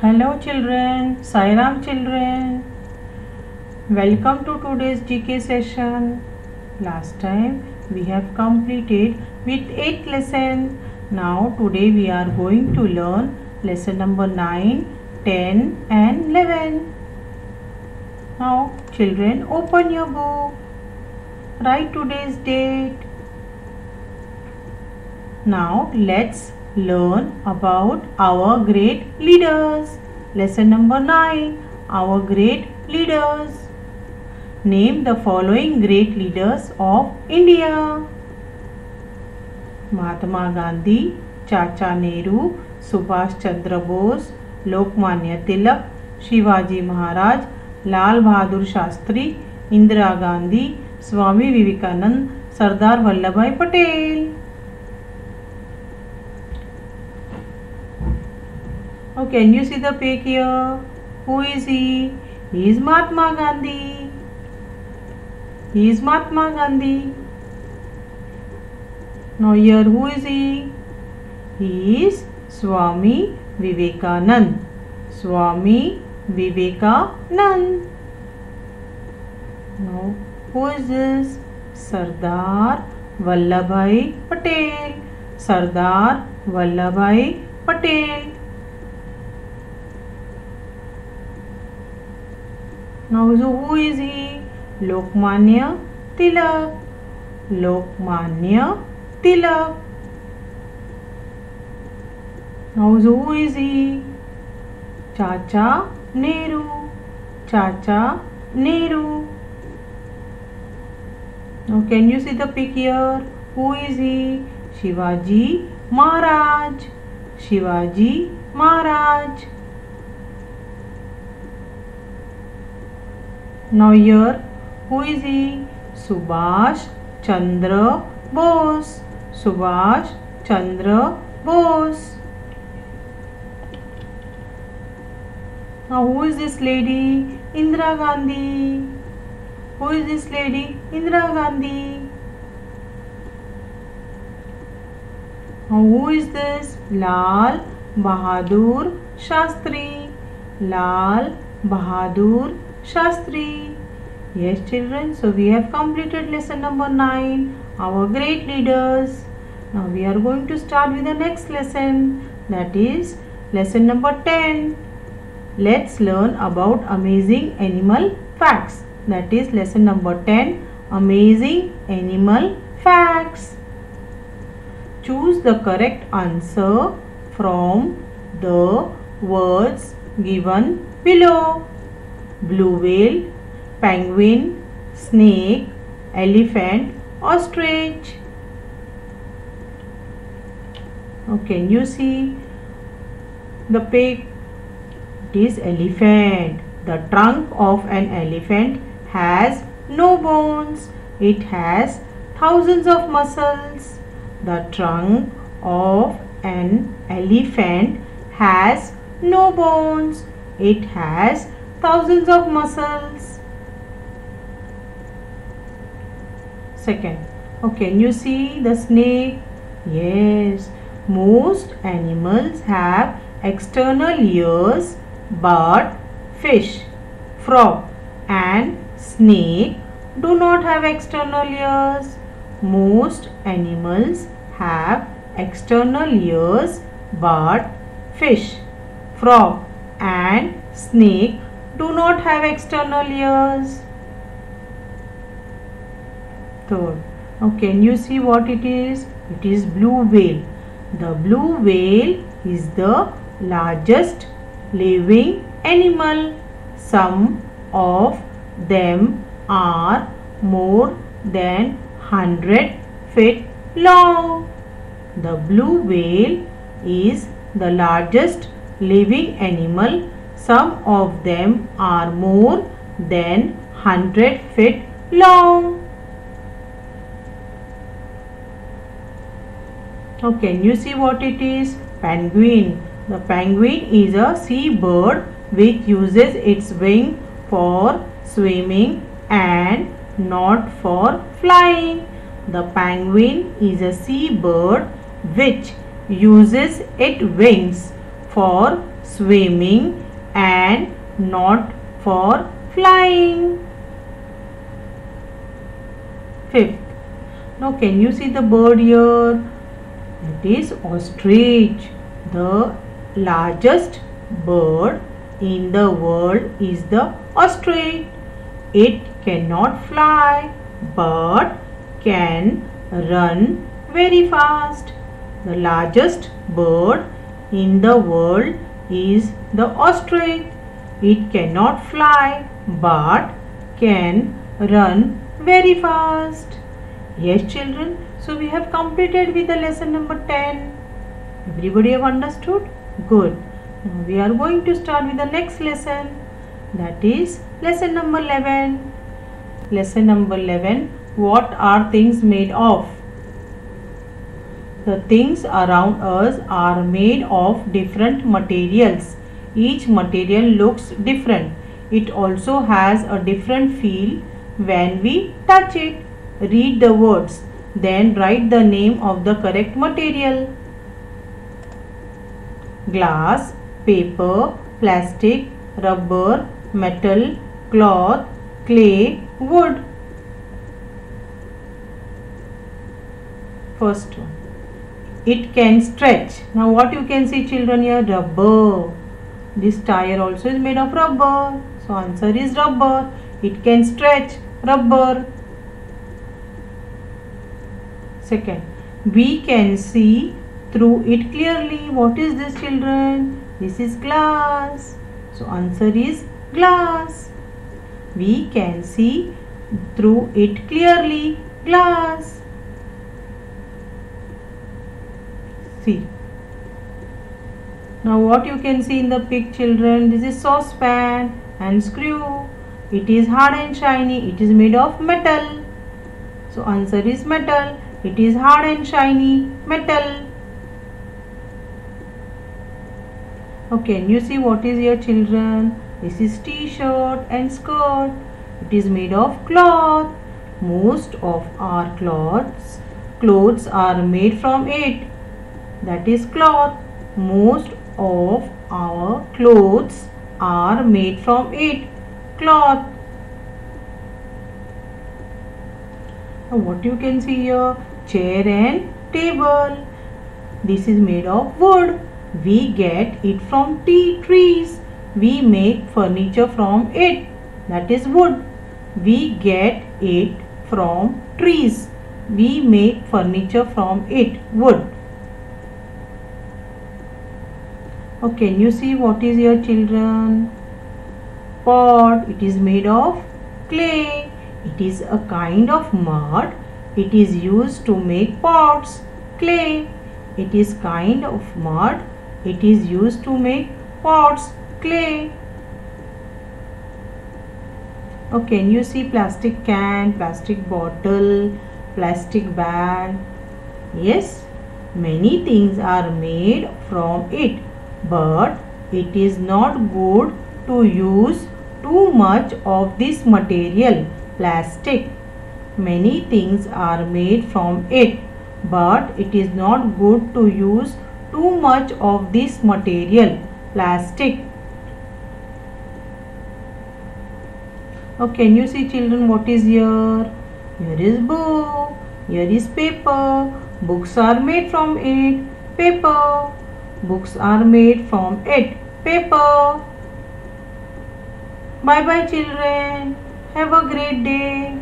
Hello children, Sairam children. Welcome to today's GK session. Last time we have completed with 8 lessons. Now today we are going to learn lesson number 9, 10 and 11. Now children, open your book. Write today's date. Now let's learn about our great leaders. Lesson number 9, our great leaders. Name the following great leaders of India. Mahatma Gandhi, Chacha Nehru, Subhash Chandra Bose, Lokmanya Tilak, Shivaji Maharaj, Lal Bahadur Shastri, Indira Gandhi, Swami Vivekanand, Sardar Vallabhbhai Patel. Oh, can you see the pic here? Who is he? He is Mahatma Gandhi. He is Mahatma Gandhi. Now here who is he? He is Swami Vivekanand. Swami Vivekanand. Now who is this? Sardar Vallabhbhai Patel. Sardar Vallabhbhai Patel. Now who is he? Lokmanya Tilak. Lokmanya Tilak. Now who is he? Chacha Nehru. Chacha Nehru. Now can you see the pic here? Who is he? Shivaji Maharaj. Shivaji Maharaj. Now here who is he? Subhash Chandra Bose. Subhash Chandra Bose. Now who is this lady? Indira Gandhi. Who is this lady? Indira Gandhi. Now who is this? Lal Bahadur Shastri. Lal Bahadur Shastri. Yes children, so we have completed lesson number 9, our great leaders. Now we are going to start with the next lesson, that is lesson number 10. Let's learn about amazing animal facts. That is lesson number 10, amazing animal facts. Choose the correct answer from the words given below. Blue whale, penguin, snake, elephant, ostrich. Now can you see the pic? It is elephant. The trunk of an elephant has no bones. It has thousands of muscles. The trunk of an elephant has no bones. It has thousands of muscles. Second, can you see the snake? Yes, most animals have external ears, but fish, frog and snake do not have external ears. Most animals have external ears, but fish, frog and snake do not have external ears. Third, now can you see what it is? It is blue whale. The blue whale is the largest living animal. Some of them are more than 100 feet long. The blue whale is the largest living animal. Some of them are more than 100 feet long. Now can you see what it is? Penguin. The penguin is a sea bird which uses its wing for swimming and not for flying. The penguin is a sea bird which uses its wings for swimming and not for flying. Fifth. Now can you see the bird here? It is ostrich. The largest bird in the world is the ostrich. It cannot fly but can run very fast. The largest bird in the world is the ostrich. It cannot fly but can run very fast. Yes children, so we have completed with the lesson number 10. Everybody have understood? Good. Now we are going to start with the next lesson, that is lesson number 11. Lesson number 11, what are things made of? The things around us are made of different materials. Each material looks different. It also has a different feel when we touch it. Read the words, then write the name of the correct material. Glass, paper, plastic, rubber, metal, cloth, clay, wood. First one. It can stretch. Now what you can see children here? Rubber. This tire also is made of rubber. So answer is rubber. It can stretch. Rubber. Second. We can see through it clearly. What is this children? This is glass. So answer is glass. We can see through it clearly. Glass. See. Now what you can see in the pic children? This is saucepan and screw. It is hard and shiny. It is made of metal. So answer is metal. It is hard and shiny. Metal. Okay, and you see what is here children? This is t-shirt and skirt. It is made of cloth. Most of our clothes are made from it. That is cloth. Most of our clothes are made from it. Cloth. Now what you can see here? Chair and table. This is made of wood. We get it from trees. We make furniture from it. That is wood. We get it from trees. We make furniture from it. Wood. Okay, you see what is here children? Pot. It is made of clay. It is a kind of mud. It is used to make pots. Clay. It is kind of mud. It is used to make pots. Clay. Okay, and you see plastic can, plastic bottle, plastic bag. Yes, many things are made from it, but it is not good to use too much of this material, plastic. Many things are made from it, but it is not good to use too much of this material, plastic. Okay, can you see children what is here? Here is book, here is paper. Books are made from it, paper. Books are made from it, paper. Bye bye children. Have a great day.